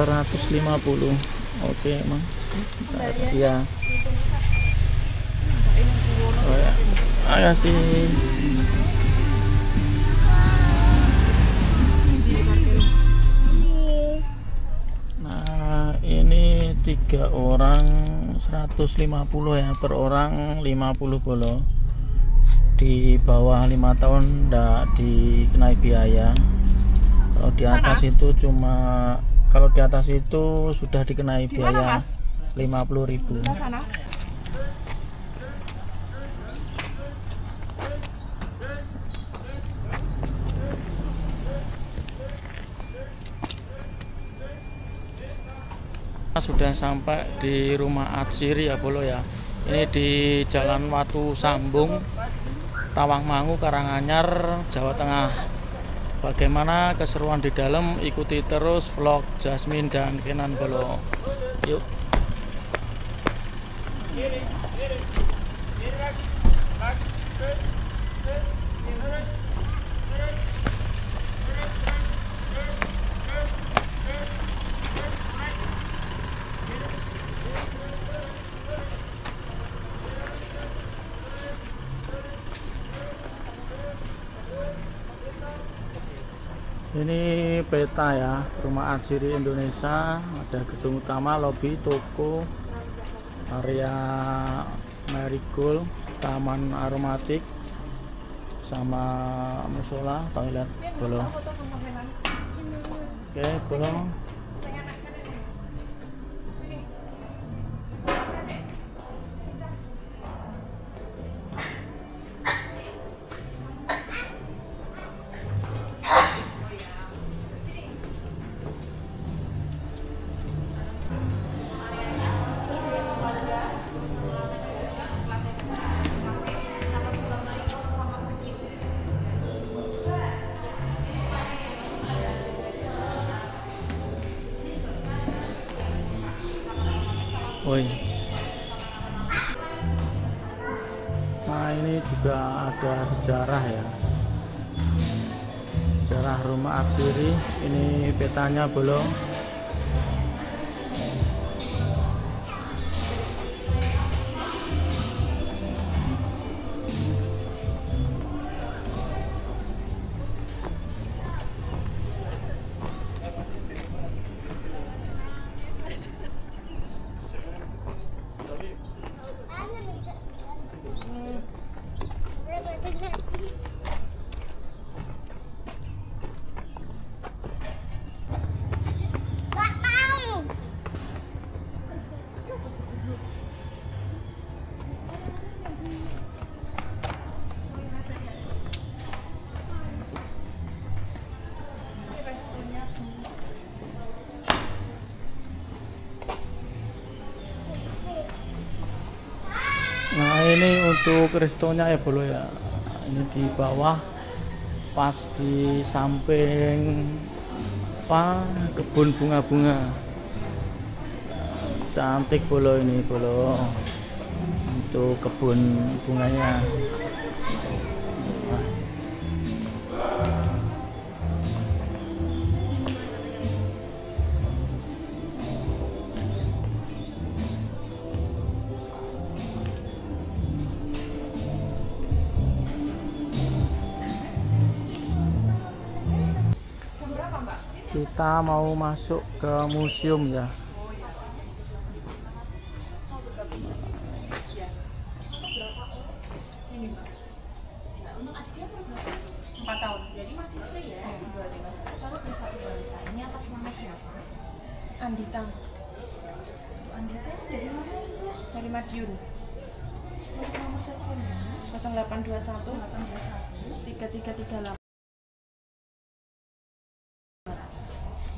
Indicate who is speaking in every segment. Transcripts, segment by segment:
Speaker 1: 150. Oke, Mang. Iya. Oh ya. Ayo sih. Nah, ini 3 orang 150 ya, per orang 50 bolo. Di bawah 5 tahun ndak dikenai biaya. Kalau di atas itu cuma, kalau di atas itu sudah dikenai biaya 50.000. Sudah sampai di rumah Atsiri ya bolo ya. Ini di Jalan Watu Sambung, Tawangmangu, Karanganyar, Jawa Tengah. Bagaimana keseruan di dalam, ikuti terus vlog Jasmine dan Kenan bolo. Yuk. Ini peta ya, rumah Atsiri Indonesia. Ada gedung utama, lobi, toko, area marigold, taman aromatik, sama musola, toilet bolo. Oke bolo. Woi. Nah, ini juga ada sejarah ya. Sejarah rumah Atsiri. Ini petanya belum. Nah, ini untuk restonya ya bolo ya. Ini di bawah, pas di samping apa, kebun bunga-bunga. Cantik bolo ini bolo. Untuk kebun bunganya. Kita mau masuk ke museum ya.
Speaker 2: Andita. Andita dari mana? Dari Madiun. Nomor teleponnya 0821 3338.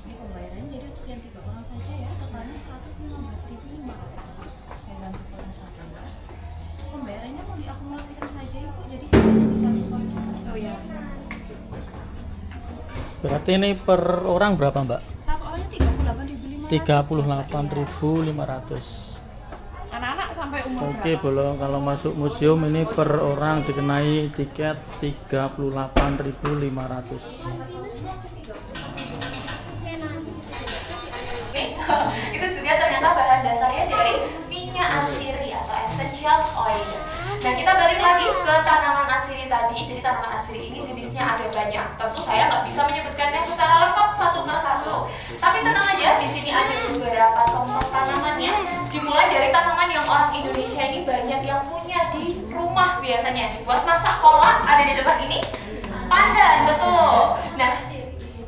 Speaker 2: Ini pembayarannya jadi untuk yang 3 orang saja ya, totalnya 115.500. Dengan total satu. Pembayarannya mau diakumulasikan saja Ibu, jadi sisanya bisa dikontrol. Oh ya.
Speaker 1: Berarti ini per orang berapa Mbak?
Speaker 2: Satu orangnya 38.500.
Speaker 1: 38.500.
Speaker 2: Anak-anak sampai umur
Speaker 1: Oke bolo, kalau masuk museum ini per orang dikenai tiket 38.500.
Speaker 3: Itu juga ternyata bahan dasarnya dari minyak atsiri atau essential oil. Nah, kita balik lagi ke tanaman atsiri tadi. Jadi tanaman atsiri ini jenisnya ada banyak. Tentu saya nggak bisa menyebutkannya secara lengkap satu persatu. Tapi tenang aja, di sini ada beberapa contoh tanamannya. Dimulai dari tanaman yang orang Indonesia ini banyak yang punya di rumah biasanya. Buat masak kolak ada di depan ini. Pandan, betul. Nah,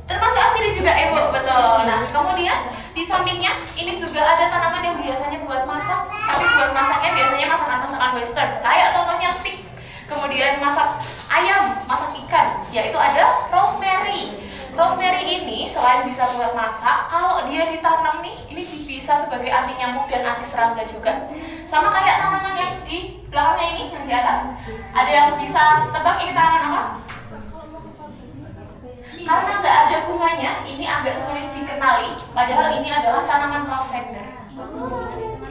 Speaker 3: termasuk atsiri juga Ibu, betul. Nah, kemudian di sampingnya ini juga ada tanaman yang biasanya buat masak, tapi buat masaknya biasanya masakan-masakan western, kayak contohnya steak. Kemudian masak ayam, masak ikan, yaitu ada rosemary. Rosemary ini selain bisa buat masak, kalau dia ditanam nih, ini bisa sebagai anti nyamuk dan anti serangga juga. Sama kayak tanaman yang di belakangnya ini, yang di atas. Ada yang bisa tebak ini tanaman apa? Karena nggak ada bunganya, ini agak sulit dikenali. Padahal ini adalah tanaman lavender.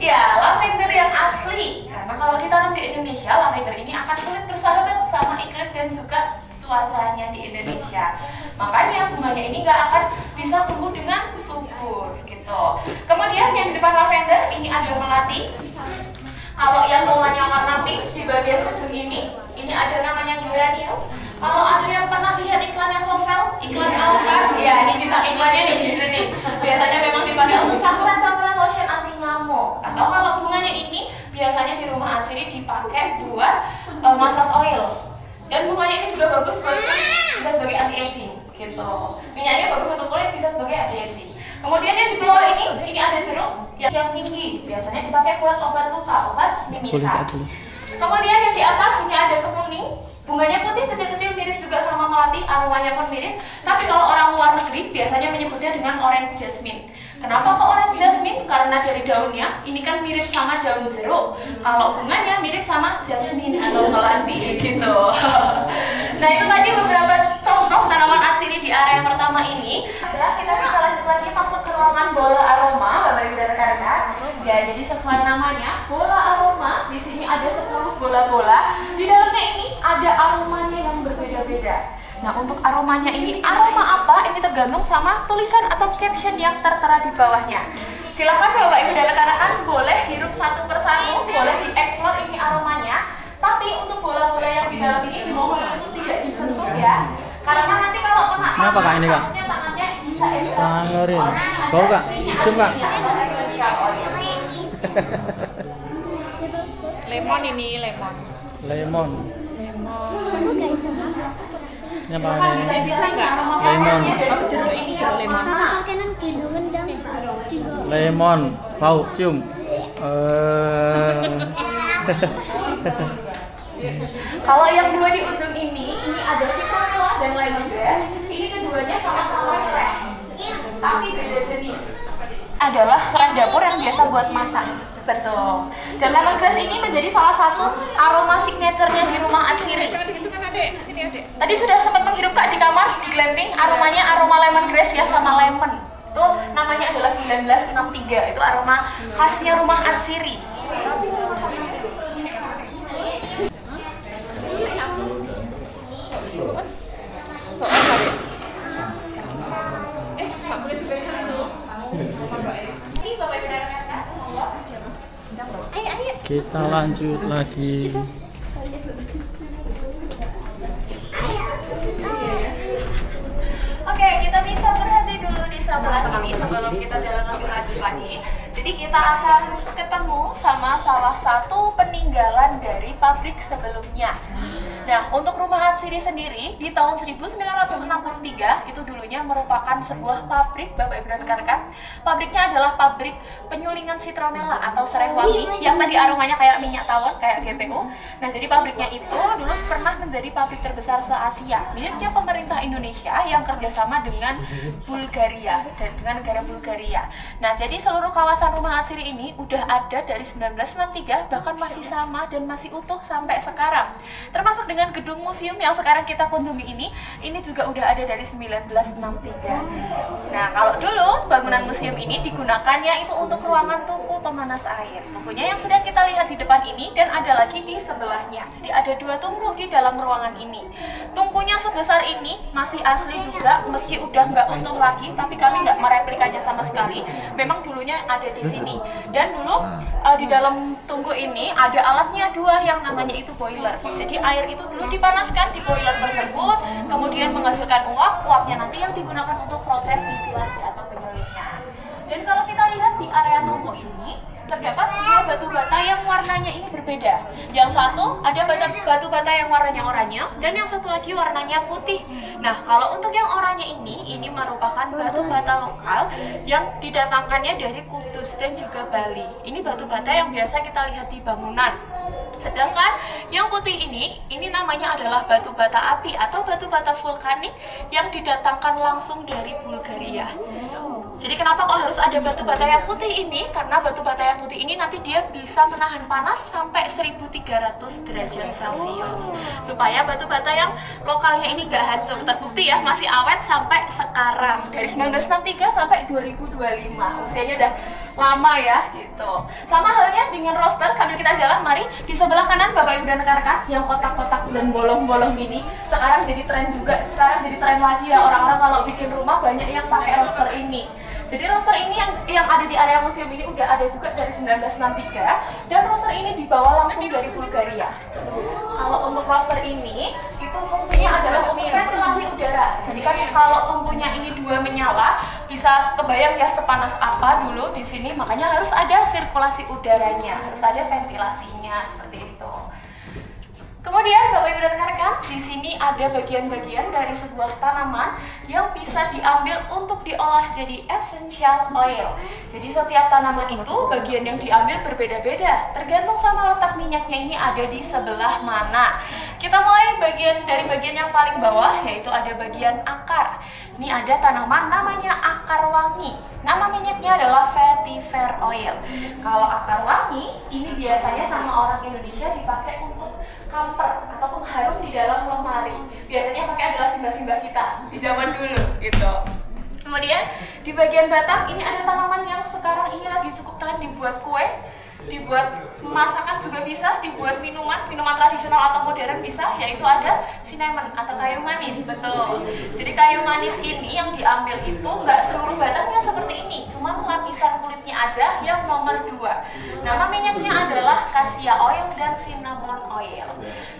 Speaker 3: Ya, lavender yang asli. Karena kalau ditanam di Indonesia, lavender ini akan sulit bersahabat sama iklim dan juga cuacanya di Indonesia. Makanya bunganya ini nggak akan bisa tumbuh dengan subur gitu. Kemudian yang di depan lavender ini ada melati. Kalau yang bunganya warna pink di bagian ujung ini ada namanya geranium. Kalau ada yang pernah lihat iklannya Sovel, iklan Alka, ya ini kita iklannya nih di sini. Biasanya memang dipakai untuk campuran-campuran lotion anti nyamuk. Atau kalau bunganya ini biasanya di rumah atsiri dipakai buat massage oil. Dan bunganya ini juga bagus buat kulit, bisa sebagai anti aging gitu. Minyaknya bagus untuk kulit, bisa sebagai anti aging. Kemudian yang di bawah ini ada jeruk yang tinggi, biasanya dipakai buat obat luka, obat mimisan. Kemudian yang di atas ini ada kemuning. Bunganya putih, kecil-kecil, mirip juga sama melati, aromanya pun mirip. Tapi kalau orang luar negeri biasanya menyebutnya dengan orange jasmine. Kenapa kok orange jasmine? Karena dari daunnya, ini kan mirip sama daun jeruk. Kalau bunganya mirip sama jasmine atau melati gitu. Nah, itu tadi beberapa contoh tanaman atsiri di area pertama ini. Kita bisa lanjut lagi masuk ke ruangan bola aroma, Bapak Ibu dan rekan-rekan. Ya, jadi sesuai namanya, bola aroma. Di sini ada 10 bola-bola. Di dalamnya ini ada aromanya yang berbeda-beda. Nah, untuk aromanya ini aroma apa? Ini tergantung sama tulisan atau caption yang tertera di bawahnya. Silakan Bapak Ibu dan rekan-rekan boleh hirup satu persatu, boleh dieksplor ini aromanya. Tapi untuk bola-bola yang di dalam ini dimohon untuk tidak disentuh ya. Karena nanti kalau kena tangannya bisa
Speaker 1: Ngorin. Bau Kak? Cium Kak?
Speaker 2: Lemon ini, lemon.
Speaker 1: Lemon. Ini apa
Speaker 3: Silakan
Speaker 1: nih?
Speaker 3: bisa nggak?
Speaker 1: Lemon.
Speaker 2: Oh, jeruk ini jeruk lemon.
Speaker 1: Lemon. Bau, cium.
Speaker 3: Kalau yang dua di ujung ini ada citronella dan lemongrass. Ini keduanya sama-sama serai, tapi beda jenis. Adalah serai dapur yang biasa buat masak. Betul. Dan lemongrass ini menjadi salah satu aroma signaturenya di rumah atsiri.
Speaker 2: Itu kan Adek, sini Adek.
Speaker 3: Tadi sudah sempat menghirup Kak di kamar, di glamping, aromanya aroma lemongrass ya sama lemon. Itu namanya adalah 1963. Itu aroma khasnya rumah atsiri.
Speaker 1: Kita lanjut lagi.
Speaker 3: Oke, kita bisa berhenti dulu di sebelah sini sebelum kita jalan lebih lanjut lagi. Jadi kita akan ketemu sama salah satu peninggalan dari pabrik sebelumnya. Nah, untuk rumah atsiri sendiri di tahun 1963 itu dulunya merupakan sebuah pabrik, Bapak Ibu dan rekan-rekan. Pabriknya adalah pabrik penyulingan citronella atau serai wangi yang tadi aromanya kayak minyak tawon, kayak GPU. Nah, jadi pabriknya itu dulu pernah menjadi pabrik terbesar se-Asia, miliknya pemerintah Indonesia yang kerjasama dengan Bulgaria dan dengan negara Bulgaria. Nah, jadi seluruh kawasan rumah atsiri ini udah ada dari 1963, bahkan masih sama dan masih utuh sampai sekarang. Termasuk dengan gedung museum yang sekarang kita kunjungi ini juga udah ada dari 1963. Nah, kalau dulu bangunan museum ini digunakannya itu untuk ruangan tungku tungku pemanas air. Tungkunya yang sedang kita lihat di depan ini dan ada lagi di sebelahnya. Jadi ada 2 tungku di dalam ruangan ini. Tungkunya sebesar ini masih asli juga, meski udah nggak utuh lagi, tapi kami nggak mereplikanya sama sekali. Memang dulunya ada di sini. Dan dulu di dalam tungku ini ada alatnya 2 yang namanya itu boiler. Jadi air itu dulu dipanaskan di boiler tersebut, kemudian menghasilkan uap. Uapnya nanti yang digunakan untuk proses distilasi atau penyulingan. Dan kalau kita lihat di area tungku ini terdapat 2 batu bata yang warnanya ini berbeda. Yang satu ada batu bata yang warnanya oranye dan yang satu lagi warnanya putih. Nah, kalau untuk yang oranye ini merupakan batu bata lokal yang didatangkannya dari Kudus dan juga Bali. Ini batu bata yang biasa kita lihat di bangunan. Sedangkan yang putih ini namanya adalah batu bata api atau batu bata vulkanik yang didatangkan langsung dari Bulgaria. Jadi kenapa kok harus ada batu bata yang putih ini? Karena batu bata yang putih ini nanti dia bisa menahan panas sampai 1300 derajat Celcius. Supaya batu bata yang lokalnya ini gak hancur. Terbukti ya, masih awet sampai sekarang. Dari 1963 sampai 2025. Usianya udah lama ya, gitu. Sama halnya dengan roster, sambil kita jalan, mari. Di sebelah kanan Bapak Ibu dan rekan-rekan, yang kotak-kotak dan bolong-bolong ini sekarang jadi tren juga. Sekarang jadi tren lagi ya, orang-orang kalau bikin rumah banyak yang pakai roster ini. Jadi roster ini yang ada di area museum ini udah ada juga dari 1963 dan roster ini dibawa langsung dari Bulgaria. Kalau untuk roster ini itu fungsinya adalah untuk ventilasi udara. Jadi kan kalau tungkunya ini 2 menyala, bisa kebayang ya sepanas apa dulu di sini, makanya harus ada sirkulasi udaranya, harus ada ventilasinya seperti itu. Kemudian Bapak Ibu dan rekan-rekan, di sini ada bagian-bagian dari sebuah tanaman yang bisa diambil untuk diolah jadi essential oil. Jadi setiap tanaman itu bagian yang diambil berbeda-beda, tergantung sama letak minyaknya ini ada di sebelah mana. Kita mulai dari bagian yang paling bawah, yaitu ada bagian akar. Ini ada tanaman namanya akar wangi. Nama minyaknya adalah vetiver oil. Kalau akar wangi, ini biasanya sama orang Indonesia dipakai untuk kamper atau pengharum di dalam lemari. Biasanya pakai adalah simbah-simbah kita di zaman dulu gitu. Kemudian di bagian batang ini ada tanaman yang sekarang ini lagi cukup tren dibuat kue, dibuat masakan juga bisa, dibuat minuman tradisional atau modern bisa, yaitu ada cinnamon atau kayu manis, betul. Jadi kayu manis ini yang diambil itu nggak seluruh batangnya seperti ini, cuman lapisan kulitnya aja yang nomor 2. Nama minyaknya adalah cassia oil dan cinnamon oil.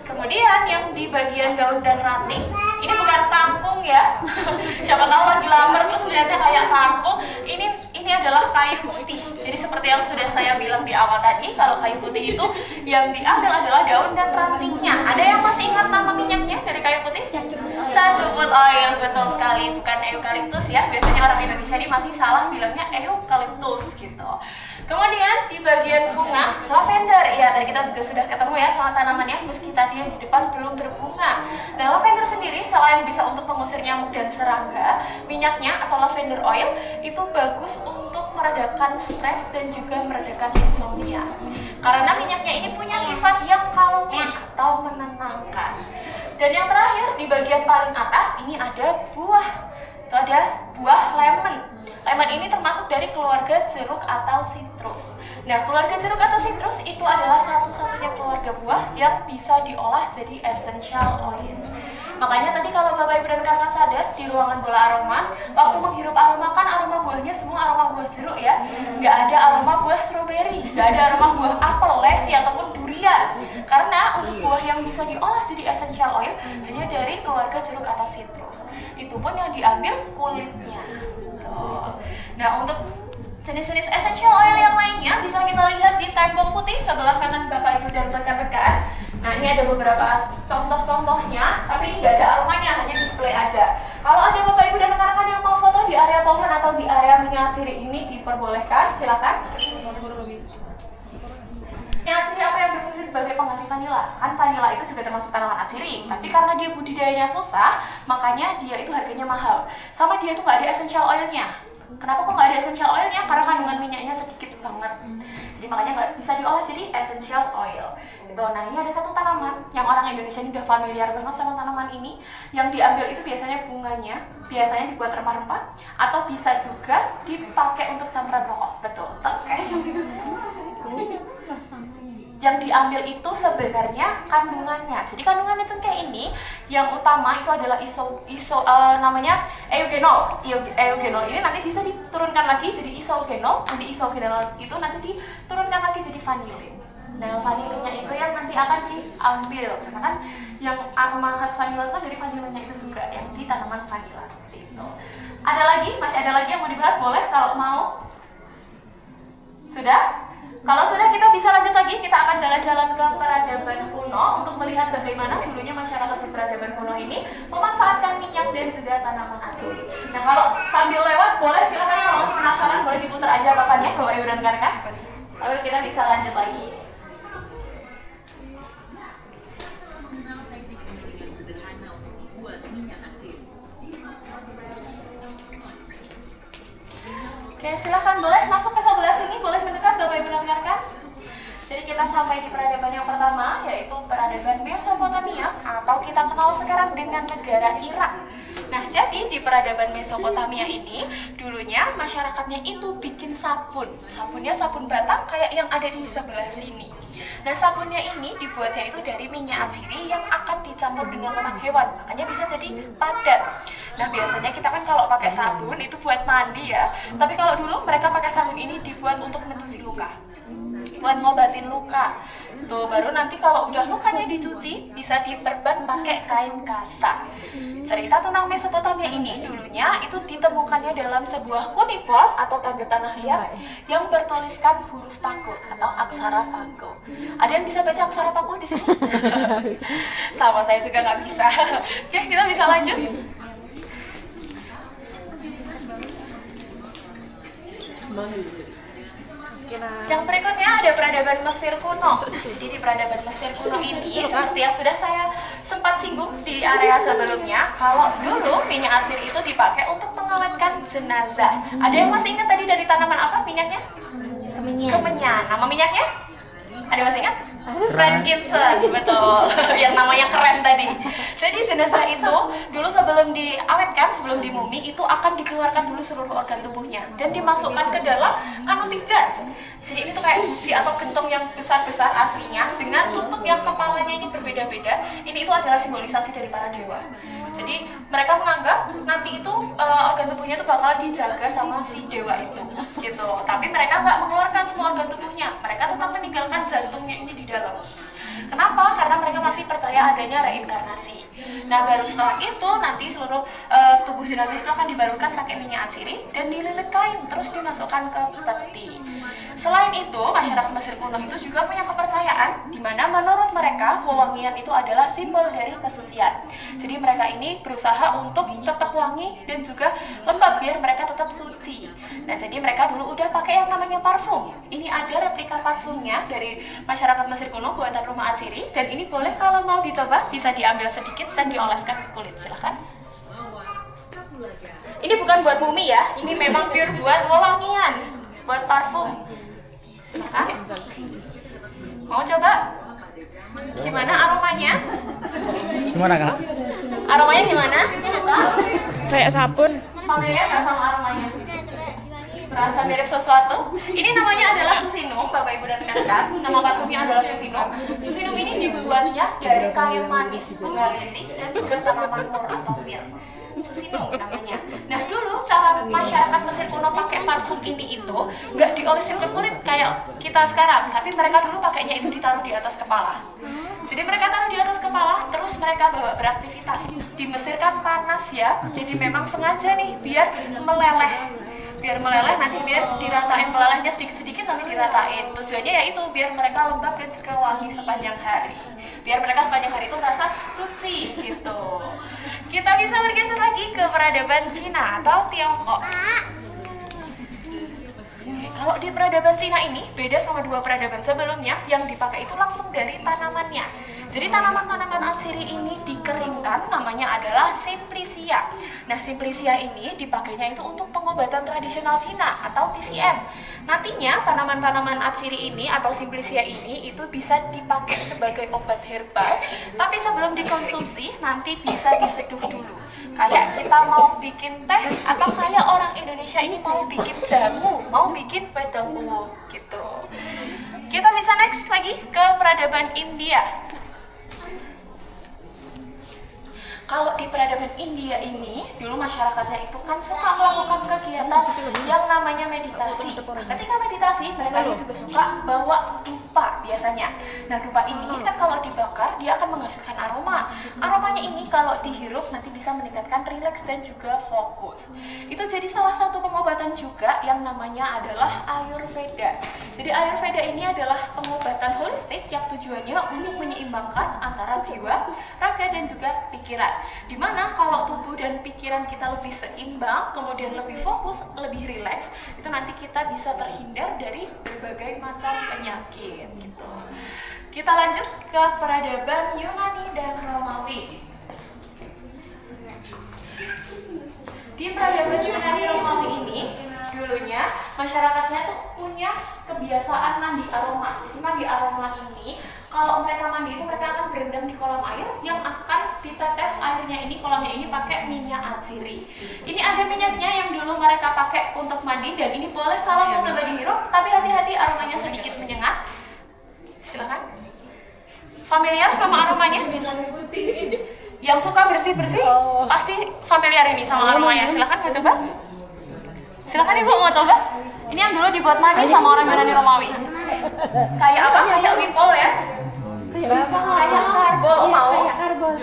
Speaker 3: Kemudian yang di bagian daun dan ranting, ini bukan kangkung ya. Siapa tahu lagi lapar terus melihatnya kayak kangkung. Ini adalah kayu putih. Jadi seperti yang sudah saya bilang di awal tadi, kalau kayu putih itu yang diambil adalah daun dan rantingnya. Ada yang masih ingat nama minyaknya dari kayu putih? Cajuput oil, betul sekali. Bukan eukaliptus ya. Biasanya orang Indonesia ini masih salah bilangnya eukaliptus gitu. Kemudian di bagian bunga, lavender. Ya, tadi kita juga sudah ketemu ya sama tanamannya, meski tadi yang di depan belum berbunga. Nah, lavender sendiri selain bisa untuk mengusir nyamuk dan serangga, minyaknya atau lavender oil itu bagus untuk meredakan stres dan juga meredakan insomnia. Karena minyaknya ini punya sifat yang calming atau menenangkan. Dan yang terakhir di bagian paling atas ini ada buah. Itu ada buah lemon. Lemon ini termasuk dari keluarga jeruk atau sitrus. Nah, keluarga jeruk atau sitrus itu adalah satu-satunya keluarga buah yang bisa diolah jadi essential oil. Makanya tadi kalau Bapak Ibu dan rekan-rekan sadar, di ruangan bola aroma, waktu menghirup aroma kan aroma buahnya semua aroma buah jeruk ya. Nggak ada aroma buah stroberi, nggak ada aroma buah apel, leci, ataupun durian. Karena untuk buah yang bisa diolah jadi essential oil hanya dari keluarga jeruk atau sitrus. Itu pun yang diambil kulitnya. Nah, untuk jenis-jenis essential oil yang lainnya bisa kita lihat di tembok putih sebelah kanan Bapak Ibu dan rekan-rekan. Nah, ini ada beberapa contoh-contohnya, tapi ini nggak ada aromanya, hanya display aja. Kalau ada Bapak Ibu dan rekan-rekan yang mau foto di area pohon atau di area minyak sirih ini, diperbolehkan, silakan. Minyak sirih apa yang berfungsi sebagai pengganti vanila? Kan vanila itu juga termasuk tanaman atsiri, tapi karena dia budidayanya susah, makanya dia itu harganya mahal. Sama dia itu nggak ada essential oilnya. Kenapa kok nggak ada essential oilnya? Karena kandungan minyaknya sedikit banget. Jadi makanya nggak bisa diolah jadi essential oil. Gitu. Nah ini ada satu tanaman yang orang Indonesia ini udah familiar banget sama tanaman ini. Yang diambil itu biasanya bunganya, biasanya dibuat rempah-rempah, atau bisa juga dipakai untuk sambat rokok. Betul. Yang diambil itu sebenarnya kandungannya. Jadi kandungannya itu kayak ini. Yang utama itu adalah namanya eugenol. Eugenol ini nanti bisa diturunkan lagi jadi isogenol. Nanti isogenol itu nanti diturunkan lagi jadi vanilin. Nah, vanilinnya itu yang nanti akan diambil karena kan yang aroma khas vanila kan dari vanilinnya itu juga yang di tanaman vanila seperti itu. Ada lagi? Masih ada lagi yang mau dibahas? Boleh kalau mau. Sudah? Kalau sudah kita bisa lanjut lagi, kita akan jalan-jalan ke peradaban kuno untuk melihat bagaimana dulunya masyarakat di peradaban kuno ini memanfaatkan minyak dan juga tanaman asli. Nah kalau sambil lewat boleh silakan kalau masih penasaran boleh diputar aja papannya Bapak Ibu dan rekan-rekan. Lalu kita bisa lanjut lagi. Oke, silahkan boleh masuk ke sebelah sini, boleh mendekat Bapak Ibu dan rekan-rekan. Jadi kita sampai di peradaban yang pertama, yaitu peradaban Mesopotamia, atau kita kenal sekarang dengan negara Irak. Nah, jadi di peradaban Mesopotamia ini, dulunya masyarakatnya itu bikin sabun. Sabunnya sabun batang kayak yang ada di sebelah sini. Nah, sabunnya ini dibuatnya itu dari minyak atsiri yang akan dicampur dengan lemak hewan, makanya bisa jadi padat. Nah, biasanya kita kan kalau pakai sabun itu buat mandi ya. Tapi kalau dulu mereka pakai sabun ini dibuat untuk mencuci luka, buat ngobatin luka. Tuh, baru nanti kalau udah lukanya dicuci, bisa diperban pakai kain kasa. Cerita tentang Mesopotamia ini dulunya itu ditemukannya dalam sebuah cuneiform atau tablet tanah liat yang bertuliskan huruf Paku atau aksara Paku. Ada yang bisa baca aksara Paku di sini? Sama saya juga nggak bisa. Oke, kita bisa lanjut. Yang berikutnya ada peradaban Mesir kuno. Jadi di peradaban Mesir kuno ini seperti yang sudah saya sempat singgung di area sebelumnya, kalau dulu minyak atsiri itu dipakai untuk mengawetkan jenazah. Ada yang masih ingat tadi dari tanaman apa minyaknya? Kemenyan. Nama minyaknya? Ada masih ingat? Frankincense, betul. Yang namanya keren tadi. Jadi jenazah itu dulu sebelum diawetkan, sebelum dimumi itu akan dikeluarkan dulu seluruh organ tubuhnya dan dimasukkan ke dalam kanonik jar. Jadi ini tuh kayak gusi atau gentong yang besar-besar aslinya dengan tutup yang kepalanya ini berbeda-beda. Ini itu adalah simbolisasi dari para dewa. Jadi mereka menganggap nanti itu organ tubuhnya itu bakal dijaga sama si dewa itu, gitu. Tapi mereka nggak mengeluarkan semua organ tubuhnya. Mereka tetap meninggalkan jantungnya ini di dalam. Kenapa? Karena mereka masih percaya adanya reinkarnasi. Nah, baru setelah itu nanti seluruh tubuh jenazah itu akan dibarukan pakai minyak atsiri dan dililit kain, terus dimasukkan ke peti. Selain itu, masyarakat Mesir kuno itu juga punya kepercayaan di mana menurut mereka wewangian itu adalah simbol dari kesucian. Jadi mereka ini berusaha untuk tetap wangi dan juga lembab biar mereka tetap suci. Nah, jadi mereka dulu udah pakai yang namanya parfum. Ini ada replika parfumnya dari masyarakat Mesir kuno buatan rumah atsiri, dan ini boleh kalau mau dicoba bisa diambil sedikit dan dioleskan ke kulit. Silahkan. Ini bukan buat mumi ya, ini memang pure buat wewangian, buat parfum. Silahkan. Mau coba? Gimana aromanya?
Speaker 1: Gimana Kak?
Speaker 3: Aromanya gimana? Suka?
Speaker 4: Kayak sabun.
Speaker 3: Familiar nggak sama aromanya? Merasa mirip sesuatu? Ini namanya adalah susinum, Bapak Ibu dan rekan-rekan. Nama parfumnya adalah susinum. Susinum ini dibuatnya dari kayu manis, bunga lili, dan juga tanaman mur atau mir. Susinum namanya. Nah, dulu cara masyarakat Mesir kuno pakai parfum ini itu nggak diolesin ke kulit kayak kita sekarang, tapi mereka dulu pakainya itu ditaruh di atas kepala. Jadi mereka taruh di atas kepala, terus mereka bawa beraktivitas. Di Mesir kan panas ya, jadi memang sengaja nih biar meleleh. Biar meleleh, nanti biar diratain, melelehnya sedikit-sedikit nanti diratain. Tujuannya yaitu biar mereka lembab dan juga wangi sepanjang hari. Biar mereka sepanjang hari itu merasa suci gitu. Kita bisa bergeser lagi ke peradaban Cina atau Tiongkok. Kalau di peradaban Cina ini beda sama dua peradaban sebelumnya, yang dipakai itu langsung dari tanamannya. Jadi tanaman-tanaman atsiri ini dikeringkan, namanya adalah Simplicia. Nah, Simplicia ini dipakainya itu untuk pengobatan tradisional Cina atau TCM. Nantinya tanaman-tanaman atsiri ini atau Simplicia ini itu bisa dipakai sebagai obat herbal, tapi sebelum dikonsumsi nanti bisa diseduh dulu. Kayak kita mau bikin teh, atau kayak orang Indonesia ini mau bikin jamu, mau bikin wedang uwo gitu. Kita bisa next lagi ke peradaban India. Kalau di peradaban India ini, dulu masyarakatnya itu kan suka melakukan kegiatan yang namanya meditasi. Nah, ketika meditasi, mereka ini juga suka bawa dupa biasanya. Nah, dupa ini kan kalau dibakar, dia akan menghasilkan aroma. Aromanya ini kalau dihirup nanti bisa meningkatkan rileks dan juga fokus. Itu jadi salah satu pengobatan juga yang namanya adalah Ayurveda. Jadi Ayurveda ini adalah pengobatan holistik yang tujuannya untuk menyeimbangkan antara jiwa, raga, dan juga pikiran. Dimana kalau tubuh dan pikiran kita lebih seimbang, kemudian lebih fokus, lebih rileks, itu nanti kita bisa terhindar dari berbagai macam penyakit gitu. Kita lanjut ke peradaban Yunani dan Romawi. Di peradaban Yunani Romawi ini, dulunya masyarakatnya tuh punya kebiasaan mandi aroma. Jadi mandi aroma ini, kalau mereka mandi itu mereka akan berendam di kolam air yang akan ditetes airnya ini, kolamnya ini pakai minyak atsiri. Ini ada minyaknya yang dulu mereka pakai untuk mandi, dan ini boleh kalau mau coba dihirup, tapi hati-hati aromanya sedikit menyengat. Silakan. Familiar sama aromanya? Yang suka bersih-bersih pasti familiar ini sama aromanya. Silakan mau coba. Silakan Ibu mau coba. Ini yang dulu dibuat mandi sama orang Yunani Romawi. Kayak apa? Kayak wipol ya? Kayak karbol. Mau? Kayak karbol.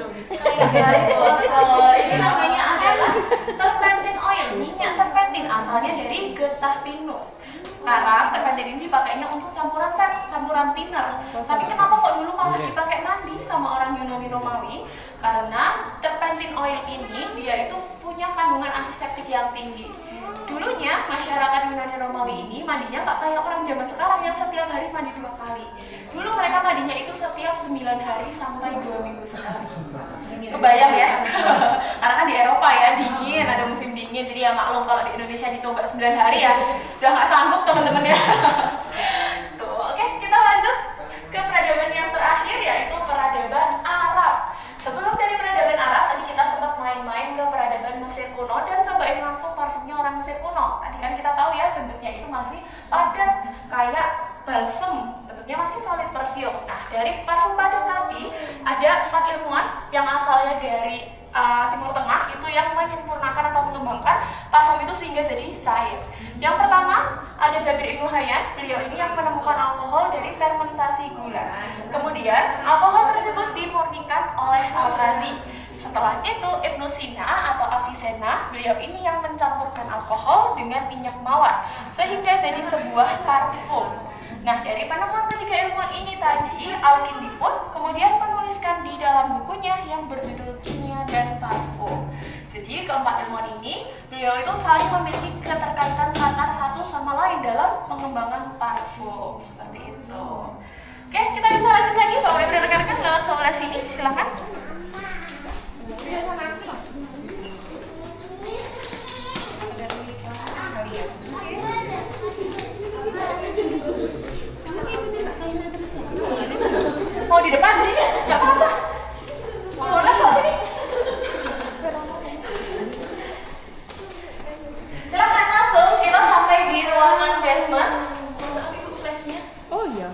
Speaker 3: Ini namanya adalah terpentin oil, minyak terpentin, asalnya dari getah pinus. Sekarang terpentin ini dipakainya untuk campuran cat, campuran thinner. Tapi kenapa kok dulu malah dipakai mandi sama orang Yunani Romawi? Karena terpentin oil ini dia itu punya kandungan antiseptik yang tinggi. Dulunya masyarakat Yunani Romawi ini mandinya nggak kayak orang zaman sekarang yang setiap hari mandi 2 kali. Dulu mereka mandinya itu setiap 9 hari sampai 2 minggu sekali. Kebayang ya? Karena kan di Eropa ya dingin, ada musim dingin, jadi ya maklum kalau di Indonesia dicoba 9 hari ya udah nggak sanggup teman-teman ya. Tuh, oke, kita lanjut ke peradaban yang terakhir, yaitu peradaban Arab. Sebelum dari peradaban Arab, tadi kita sempat main-main ke peradaban Mesir kuno dan cobain langsung parfumnya orang Mesir kuno. Tadi kan kita tahu ya bentuknya itu masih padat kayak balsem, bentuknya masih solid perfume. Nah, dari parfum padat tadi ada 4 ilmuwan yang asalnya dari Timur Tengah itu yang menyempurnakan atau mengembangkan parfum itu sehingga jadi cair. Yang pertama ada Jabir Ibnu Hayyan, beliau ini yang menemukan alkohol dari fermentasi gula. Kemudian alkohol tersebut dimurnikan oleh Al-Razi. Setelah itu Ibnu Sina atau Avicenna, beliau ini yang mencampurkan alkohol dengan minyak mawar sehingga jadi sebuah parfum. Nah, dari penemuan ketiga ilmuwan ini tadi, Al-Kindi pun kemudian menuliskan di dalam bukunya yang berjudul Kimia dan Parfum. Jadi keempat ilmuwan ini, beliau itu saling memiliki keterkaitan satu sama lain dalam pengembangan parfum seperti itu. Oke, kita bisa lanjut lagi, Bapak Ibu dan rekan-rekan lewat sebelah sini, silakan. Mau di depan sini? Nggak apa-apa. Boleh kok sini. Silakan masuk. Kita sampai di ruangan basement. Ibu flashnya.
Speaker 2: Oh iya.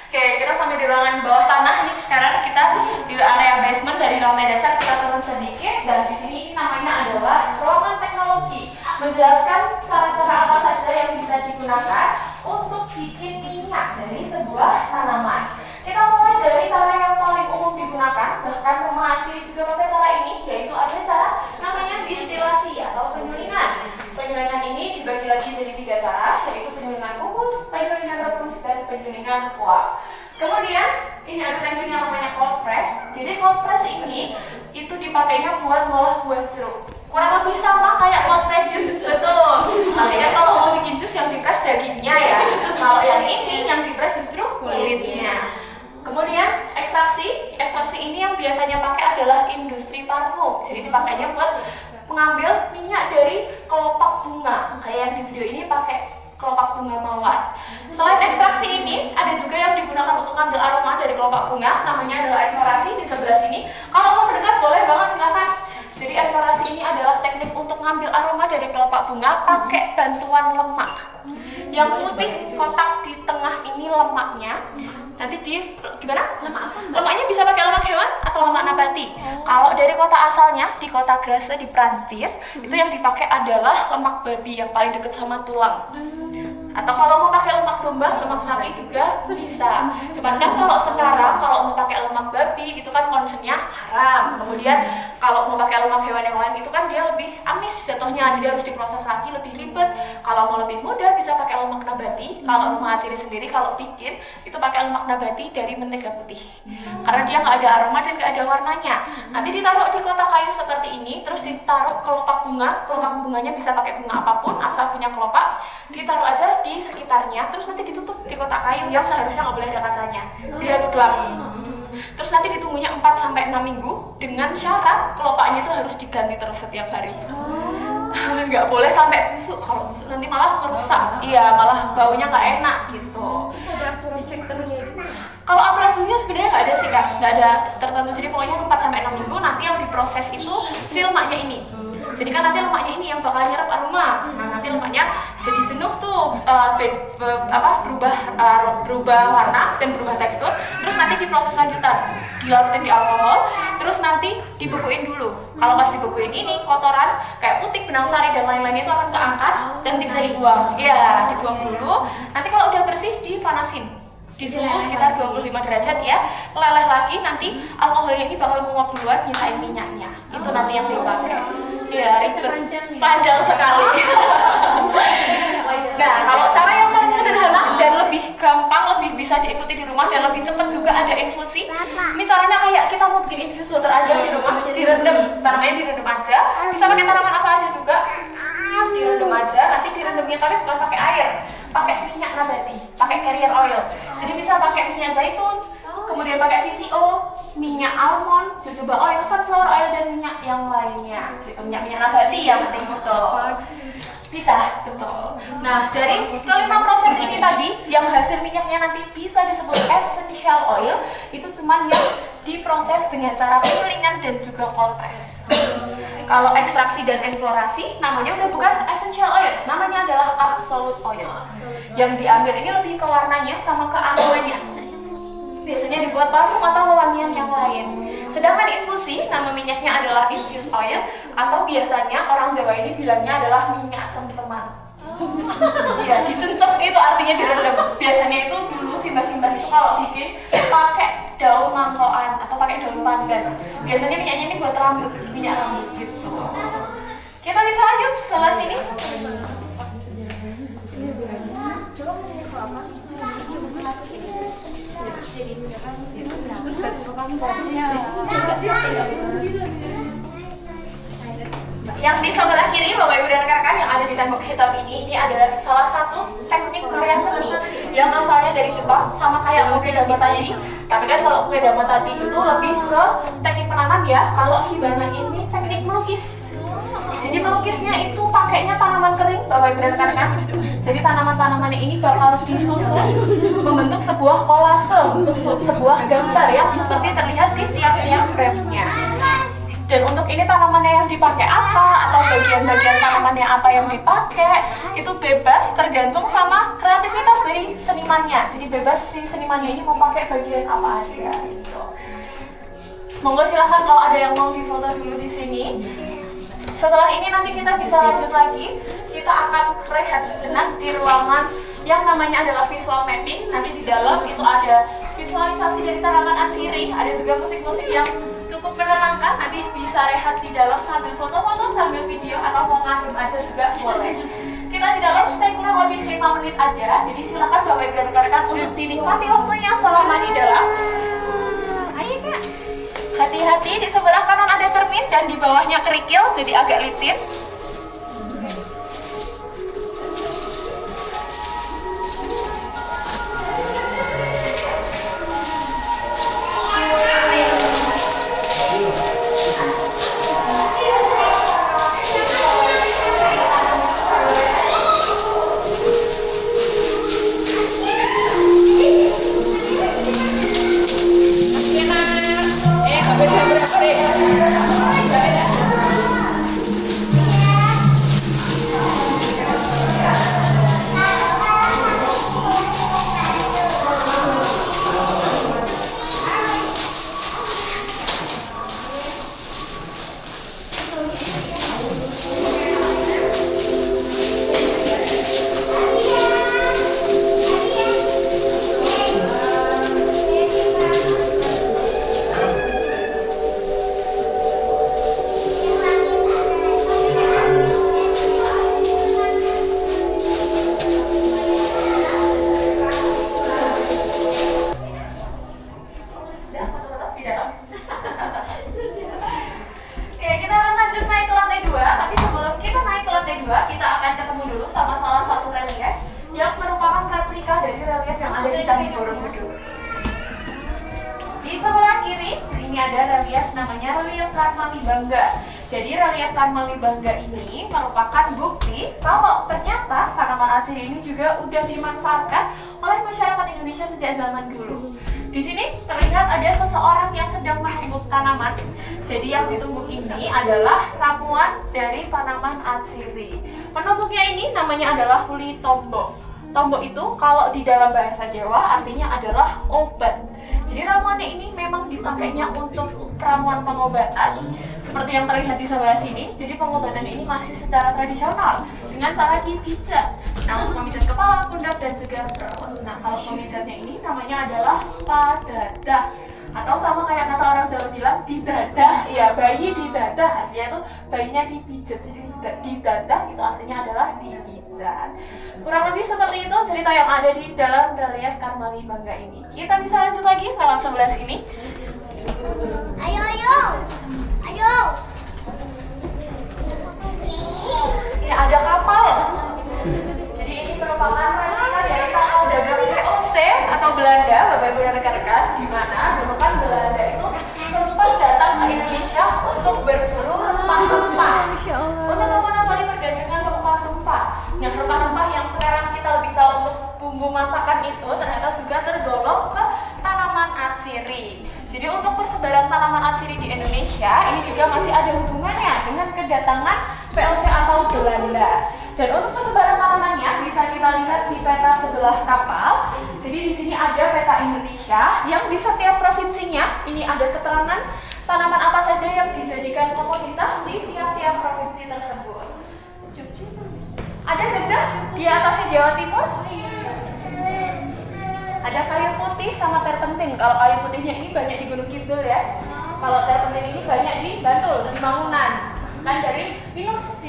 Speaker 3: Oke, kita sampai di ruangan bawah tanah. Ini sekarang kita di area basement, dari lantai dasar kita turun sedikit, dan di sini namanya adalah ruangan teknologi. Menjelaskan cara-cara apa saja yang bisa digunakan untuk bikin minyak dari sebuah tanaman. Kita mulai dari cara yang paling umum digunakan, bahkan rumah asli juga pakai cara ini, yaitu ada cara namanya distilasi atau penyulingan. Penyulingan ini dibagi lagi jadi 3 cara, yaitu penyulingan kukus, penyulingan rebus, dan penyulingan uap. Kemudian ini ada teknik yang namanya cold press. Jadi cold press ini itu dipakainya buat ngolah buah jeruk. kurang lebih sama kayak mau press jus, betul. Makanya kalau mau bikin jus yang di press dagingnya ya, kalau yang ini yang di press justru kulitnya. Kemudian ekstraksi ini yang biasanya pakai adalah industri parfum. Jadi dipakainya buat mengambil minyak dari kelopak bunga, kayak yang di video ini pakai kelopak bunga mawar. Selain ekstraksi ini, ada juga yang digunakan untuk ngambil aroma dari kelopak bunga, namanya adalah eksporasi di sebelah sini. Kalau mau mendekat boleh banget, silakan. Jadi eksporasi ini adalah teknik untuk ngambil aroma dari kelopak bunga pakai bantuan lemak. Yang putih kotak di tengah ini lemaknya. Nanti gimana? Lemak apa? Lemaknya bisa pakai lemak hewan atau lemak nabati. Kalau dari kota asalnya, di kota Grasse di Prancis, itu yang dipakai adalah lemak babi yang paling dekat sama tulang. Atau kalau mau pakai lemak domba, lemak sapi juga bisa. Cuman kan kalau sekarang kalau mau pakai lemak babi itu kan concernnya haram. Kemudian kalau mau pakai lemak hewan yang lain itu kan dia lebih amis jatuhnya, jadi harus diproses lagi, lebih ribet. Kalau mau lebih mudah bisa pakai lemak nabati. Kalau rumah Aciri sendiri kalau bikin itu pakai lemak nabati dari mentega putih. Karena dia nggak ada aroma dan nggak ada warnanya. Nanti ditaruh di kotak kayu seperti ini, terus ditaruh kelopak bunga. Kelopak bunganya bisa pakai bunga apapun asal punya kelopak. Ditaruh aja di sekitarnya, terus nanti ditutup di kotak kayu yang seharusnya nggak boleh ada kacanya, jadi harus gelap. Terus nanti ditunggunya 4-6 minggu dengan syarat kelopaknya itu harus diganti terus setiap hari. Nggak boleh sampai busuk, kalau busuk nanti malah merusak, iya malah baunya nggak enak gitu. Kalau aturan suhunya sebenarnya nggak ada sih kak, nggak ada tertentu, jadi pokoknya 4-6 minggu nanti yang diproses itu si lemaknya ini. Jadi kan nanti lemaknya ini yang bakal nyerap aroma. Nah nanti lemaknya jadi jenuh tuh berubah warna dan berubah tekstur. Terus nanti diproses lanjutan, dilarutin di alkohol. Terus nanti dibekuin dulu. Kalau pas dibekuin ini kotoran kayak putik, benang sari dan lain-lainnya itu akan keangkat dan bisa dibuang. Ya dibuang dulu. Nanti kalau udah bersih dipanasin di suhu sekitar 25 derajat ya, leleh lagi, nanti alkoholnya ini bakal menguap duluan, nyisain minyaknya. Itu nanti yang dipakai. Ya, ribet, panjang sekali. Nah, kalau cara yang paling sederhana dan lebih gampang, lebih bisa diikuti di rumah dan lebih cepat juga ada infusi. Ini caranya kayak kita mau bikin infus water aja di rumah, direndam, tanamannya direndam aja. Bisa pakai tanaman apa aja juga, direndam aja. Nanti direndamnya tapi bukan pakai air, pakai minyak nabati, pakai carrier oil. Jadi bisa pakai minyak zaitun, kemudian pakai VCO, minyak almond, jojoba oil, sunflower oil dan minyak yang lainnya. Gitu, minyak nabati yang penting betul. Bisa, betul. Nah, dari kelima proses ini tadi, yang hasil minyaknya nanti bisa disebut essential oil, itu cuman yang diproses dengan cara penyulingan dan juga cold press. Kalau ekstraksi dan enflorasi, namanya udah bukan essential oil, namanya adalah absolute oil. Yang diambil ini lebih ke warnanya sama ke aromanya. Biasanya dibuat parfum atau wewangian yang lain. Sedangkan infusi, nama minyaknya adalah infused oil, atau biasanya orang Jawa ini bilangnya adalah minyak cem-ceman. Iya, dicencem itu artinya direndam. Biasanya itu dulu simbah-simbah itu kalau bikin pakai daun mangkokan atau pakai daun pandan. Biasanya minyaknya ini buat rambut, minyak rambut gitu. Kita bisa lanjut sebelah sini. Yang di sebelah kiri Bapak Ibu dan rekan-rekan yang ada di tembok hitam ini adalah salah satu teknik karya seni yang asalnya dari Jepang, sama kayak ukedama tadi. Tapi kan kalau ukedama tadi itu lebih ke teknik penanam ya, kalau shibana ini teknik melukis. Jadi melukisnya itu pakainya tanaman kering Bapak Ibu dan rekan-rekan. Jadi tanaman-tanamannya ini bakal disusun membentuk sebuah kolase, untuk sebuah gambar yang seperti terlihat di tiap-tiap frame-nya. Dan untuk ini tanamannya yang dipakai apa, atau bagian-bagian tanamannya apa yang dipakai, itu bebas tergantung sama kreativitas dari senimannya. Jadi bebas si senimannya ini mau pakai bagian apa aja gitu. Monggo silahkan kalau ada yang mau difoto dulu di sini. Setelah ini nanti kita bisa lanjut lagi. Kita akan rehat sejenak di ruangan yang namanya adalah visual mapping. Nanti di dalam itu ada visualisasi dari tanaman Aciri, ada juga musik-musik yang cukup menenangkan. Nanti bisa rehat di dalam sambil foto-foto, sambil video, atau mau ngadem aja juga boleh. Kita di dalam stay kurang lebih 5 menit aja. Jadi silakan Bapak Ibu dan rekan-rekan untuk dinikmati waktunya selama di dalam. Ayo Kak. Hati-hati, di sebelah kanan ada cermin dan di bawahnya kerikil, jadi agak licin. Kita akan ketemu dulu sama salah satu relief yang merupakan replika dari relief yang ada di Candi Borobudur. Di sebelah kiri ini ada relief namanya relief Karmawibangga. Jadi relief Karmawibangga ini merupakan bukti kalau ternyata tanaman asli ini juga udah dimanfaatkan oleh masyarakat Indonesia sejak zaman dulu. Di sini terlihat ada seseorang yang sedang menumbuk tanaman. Jadi yang ditumbuk ini adalah ramuan dari tanaman atsiri. Penumbuknya ini namanya adalah Huli Tombo. Tombo itu kalau di dalam bahasa Jawa artinya adalah obat. Jadi ramuannya ini memang dipakainya untuk ramuan pengobatan seperti yang terlihat di sebelah sini. Jadi pengobatan ini masih secara tradisional dengan cara dipijat. Nah, untuk memijat kepala, pundak, dan juga perut. Nah, kalau pemijatnya ini namanya adalah padadah, atau sama kayak kata orang Jawa bilang didadah. Ya, bayi didadah artinya itu bayinya dipijat. Jadi didadah itu artinya adalah dipijat. Kurang lebih seperti itu cerita yang ada di dalam relief Karmawibangga ini. Kita bisa lanjut lagi lewat sebelah sini.
Speaker 4: Ayo, ayo, ayo.
Speaker 3: Ini ada kapal. Jadi ini merupakan replika dari kapal dagang VOC atau Belanda, Bapak Ibu dan rekan-rekan, di mana dulu kan Belanda itu sempat datang ke Indonesia untuk berburu rempah-rempah, untuk memonopoli perdagangan rempah-rempah. Yang rempah-rempah yang sekarang kita lebih tahu untuk bumbu masakan itu ternyata juga tergolong ke tanaman atsiri. Jadi untuk persebaran tanaman atsiri di Indonesia ini juga masih ada hubungannya dengan kedatangan VOC atau Belanda. Dan untuk persebaran tanamannya bisa kita lihat di peta sebelah kapal. Jadi di sini ada peta Indonesia yang di setiap provinsinya ini ada keterangan tanaman apa saja yang dijadikan komoditas di tiap-tiap provinsi tersebut. Ada Jogja di atasnya Jawa Timur. Ada kayu putih sama terpenting. Kalau kayu putihnya ini banyak di Gunung Kidul ya. Kalau terpenting ini banyak di Bantul, di Mangunan. Kan dari Pinus.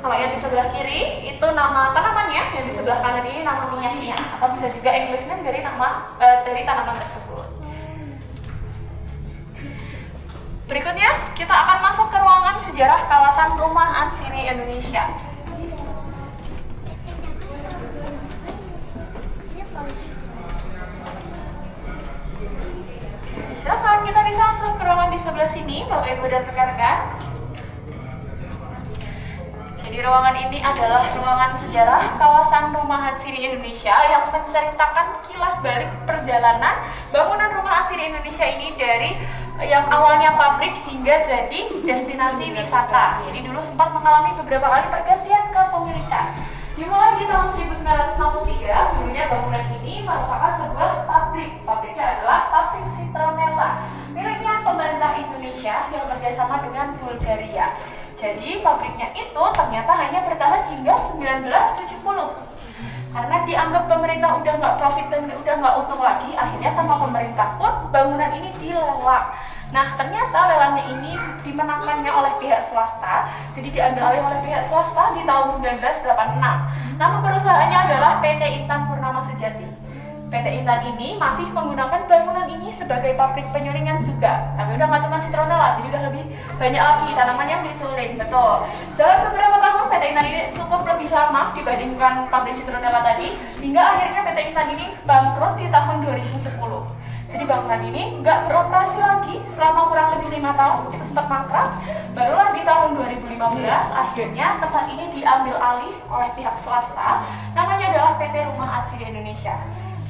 Speaker 3: Kalau yang di sebelah kiri itu nama tanamannya, yang di sebelah kanan ini nama minyaknya, atau bisa juga English name dari nama dari tanaman tersebut. Berikutnya kita akan masuk ke ruangan sejarah kawasan Rumah Atsiri Indonesia. Silakan, kita bisa langsung ke ruangan di sebelah sini, Bapak Ibu dan rekan-rekan. Jadi ruangan ini adalah ruangan sejarah kawasan Rumah Atsiri Indonesia yang menceritakan kilas balik perjalanan bangunan Rumah Atsiri Indonesia ini dari yang awalnya pabrik hingga jadi destinasi wisata. Jadi dulu sempat mengalami beberapa kali pergantian kepemilikan. Dimulai di tahun 1963, dulunya bangunan ini merupakan sebuah pabrik. Pabriknya adalah pabrik Citronella, miliknya pemerintah Indonesia yang kerjasama dengan Bulgaria. Jadi pabriknya itu ternyata hanya bertahan hingga 1970. Karena dianggap pemerintah udah nggak profit dan udah nggak untung lagi, akhirnya sama pemerintah pun bangunan ini dilelang. Nah, ternyata lelangnya ini dimenangkannya oleh pihak swasta, jadi diambil alih oleh pihak swasta di tahun 1986. Nama perusahaannya adalah PT Intan Purnama Sejati. PT Intan ini masih menggunakan bangunan ini sebagai pabrik penyulingan juga. Tapi udah nggak cuma citronella, jadi udah lebih banyak lagi tanaman yang disuling. Betul. Dalam beberapa tahun PT Intan ini cukup lebih lama dibandingkan pabrik citronella tadi, hingga akhirnya PT Intan ini bangkrut di tahun 2010. Jadi bangunan ini nggak beroperasi lagi selama kurang lebih 5 tahun, itu sempat mangkrak. Barulah di tahun 2015 akhirnya tempat ini diambil alih oleh pihak swasta, namanya adalah PT Rumah Atsiri Indonesia.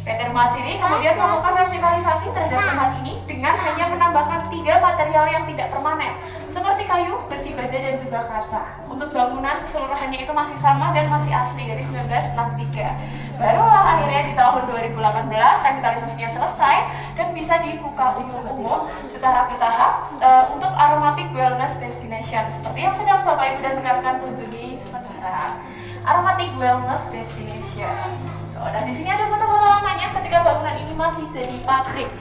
Speaker 3: PT Rumah Atsiri kemudian melakukan revitalisasi terhadap tempat ini dengan hanya menambahkan 3 material yang tidak permanen, seperti kayu, besi baja, dan juga kaca. Untuk bangunan keseluruhannya itu masih sama dan masih asli dari 1963. Barulah akhirnya di tahun 2018 revitalisasinya selesai dan bisa dibuka untuk umum secara bertahap untuk aromatic wellness destination, seperti yang sedang Bapak Ibu dan rekan-rekan kunjungi sekarang. Aromatic wellness destination. Dan di sini ada foto-foto lamanya ketika bangunan ini masih jadi pabrik.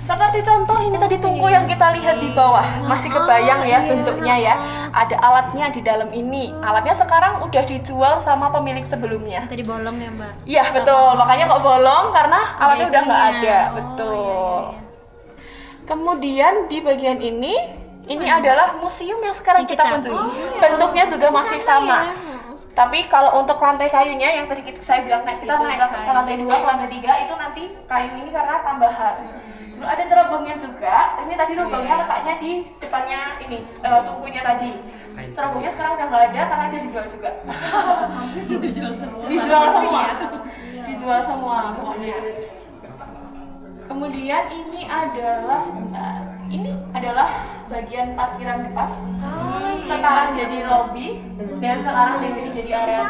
Speaker 3: Seperti contoh ini tadi tungku yang kita lihat di bawah, masih kebayang ya bentuknya ya. Ada alatnya di dalam ini. Alatnya sekarang udah dijual sama pemilik sebelumnya.
Speaker 2: Tadi bolong ya Mbak?
Speaker 3: Iya betul, makanya kok bolong karena alatnya udah nggak ada. Betul. Kemudian di bagian ini adalah museum yang sekarang kita kunjungi. Bentuknya juga masih sama. Tapi kalau untuk lantai kayunya yang tadi saya bilang kita naik ke lantai 2, ke lantai 3 itu nanti kayu ini karena tambahan. Lalu ada cerobongnya juga. Ini tadi cerobongnya letaknya di depannya ini tungkunya tadi. Cerobongnya sekarang udah nggak ada karena udah dijual juga.
Speaker 2: Dijual semua.
Speaker 3: Dijual semua pokoknya. Kemudian ini adalah ini adalah bagian parkiran depan. Sekarang jadi lobby dan sekarang di sini jadi area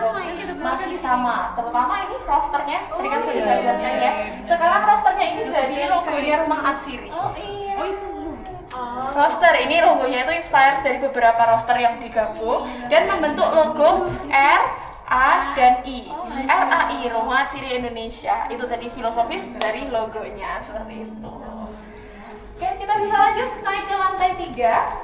Speaker 3: masih sama. Terutama ini rosternya, tadi kan sudah saya jelaskan ya. Sekarang rosternya ini jadi logonya Rumah Atsiri.
Speaker 2: Oh iya. Oh itu
Speaker 3: Roster ini logonya itu inspired dari beberapa roster yang digabung dan membentuk logo R, A, dan I. RAI, Rumah Atsiri Indonesia. Itu tadi filosofis dari logonya seperti itu. Oke, kita bisa lanjut naik ke lantai 3.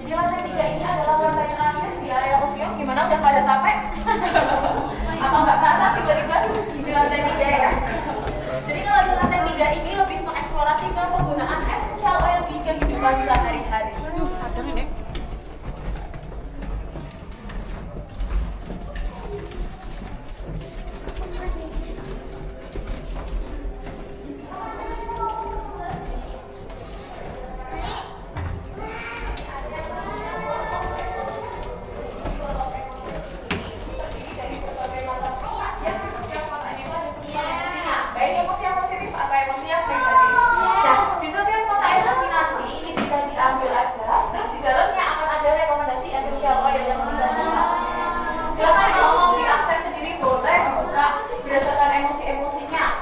Speaker 3: Jadi lantai 3 ini adalah lantai terakhir di area museum. Gimana, udah pada capek? Atau nggak kerasa tiba-tiba di lantai 3 ya? Jadi kalau di lantai 3 ini lebih mengeksplorasi ke penggunaan essential oil di kehidupan sehari-hari. Kadang ini.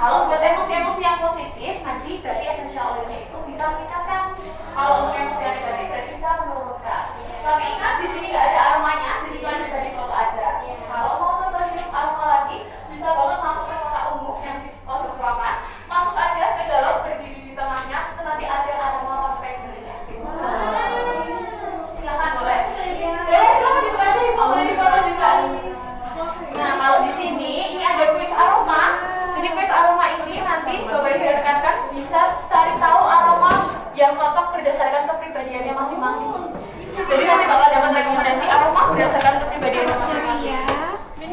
Speaker 3: Kalau buat emosi-emosi yang positif, nanti berarti essential oilnya itu bisa meningkatkan. Kalau untuk emosi yang negatif, berarti bisa menurunkan. Tapi ingat di sini nggak ada aromanya, jadi cuma bisa difoto aja. Kalau mau coba hidup aroma lagi, bisa banget masuk ke kotak umum yang di pojok ruangan. Masuk aja ke dalam, berdiri di tengahnya, itu nanti ada aroma lavendernya. Silakan boleh. Boleh silakan dibuka aja, ibu boleh difoto juga. Nah kalau di sini ini ada kuis aroma. Jadi kuis aroma ini nanti Bapak Ibu dan rekan-rekan bisa cari tahu aroma yang cocok berdasarkan kepribadiannya masing-masing. Jadi nanti bakal dapat rekomendasi aroma berdasarkan kepribadiannya masing-masing.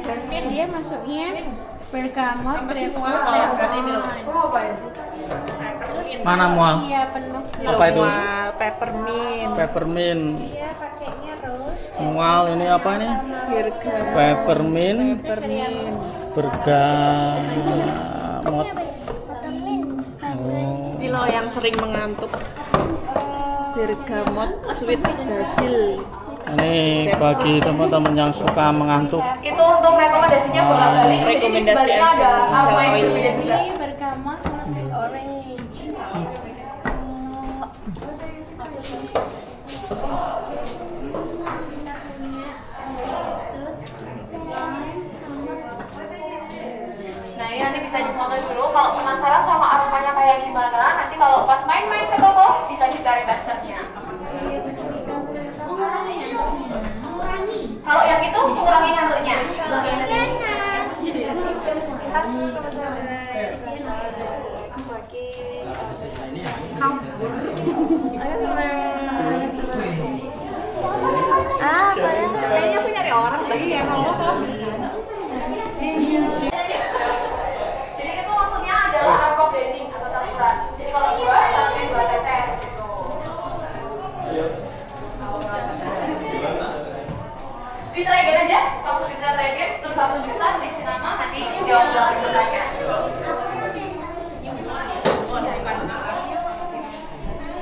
Speaker 2: Jasmine dia masuknya bergamot, grapefruit,
Speaker 3: berarti ini loh.
Speaker 1: Mana mual?
Speaker 2: Iya penuh.
Speaker 1: Apa itu?
Speaker 2: Peppermint.
Speaker 1: Peppermint.
Speaker 2: Iya pakainya rose.
Speaker 1: Mual ini apa nih? Peppermint. Bergamot. Oh.
Speaker 2: Ini loh yang sering mengantuk. Bergamot sweet basil.
Speaker 1: Ini bagi teman-teman yang suka mengantuk.
Speaker 3: Itu untuk rekomendasinya bolak-balik. Jadi di sebaliknya ada aroma yang berbeda juga.
Speaker 2: Ini bergamot sama sweet orange.
Speaker 3: Nah ini nanti bisa difoto dulu. Kalau penasaran sama aromanya kayak gimana, nanti kalau pas main-main ke toko bisa dicari testernya. Kalau yang itu mengurangi ngantuknya.
Speaker 2: Kayaknya aku nyari orang lagi ya kalau
Speaker 3: Jadi itu maksudnya adalah arco blending atau campuran. Jadi kalau dua sampai 2 tetes gitu. Di trigger aja, langsung bisa trigger, terus langsung bisa isi nama, nanti jawab pertanyaan.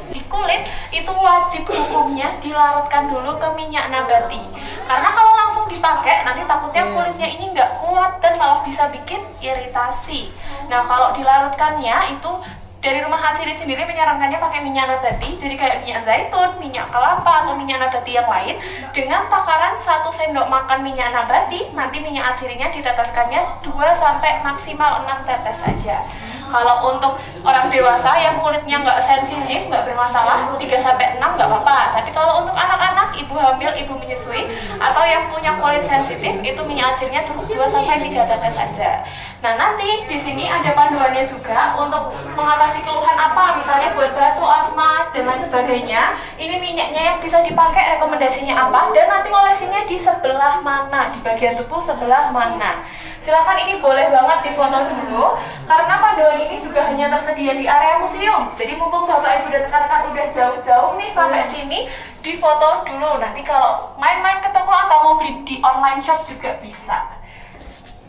Speaker 3: Di kulit itu wajib hukumnya dilarutkan dulu ke minyak nabati, karena kalau langsung dipakai nanti takutnya kulitnya ini nggak kuat dan malah bisa bikin iritasi. Nah kalau dilarutkannya itu dari rumah Hatsiri sendiri menyarankannya pakai minyak nabati, jadi kayak minyak zaitun, minyak kelapa atau minyak nabati yang lain dengan takaran 1 sendok makan minyak nabati. Nanti minyak Hatsirinya diteteskannya 2 sampai maksimal 6 tetes saja. Kalau untuk orang dewasa yang kulitnya nggak sensitif, nggak bermasalah, 3-6 nggak apa-apa. Tapi kalau untuk anak-anak, ibu hamil, ibu menyusui, atau yang punya kulit sensitif, itu minyak Hatsirinya cukup 2-3 tetes saja. Nah nanti di sini ada panduannya juga untuk mengatasi keluhan apa, misalnya buat batuk, asma, dan lain sebagainya. Ini minyaknya yang bisa dipakai, rekomendasinya apa, dan nanti olesinya di sebelah mana, di bagian tubuh sebelah mana. Silahkan ini boleh banget difoto dulu, karena panduan ini juga hanya tersedia di area museum. Jadi mumpung Bapak Ibu dan rekan-rekan udah jauh-jauh nih sampai sini, difoto dulu. Nanti kalau main-main ke toko atau mau beli di online shop juga bisa.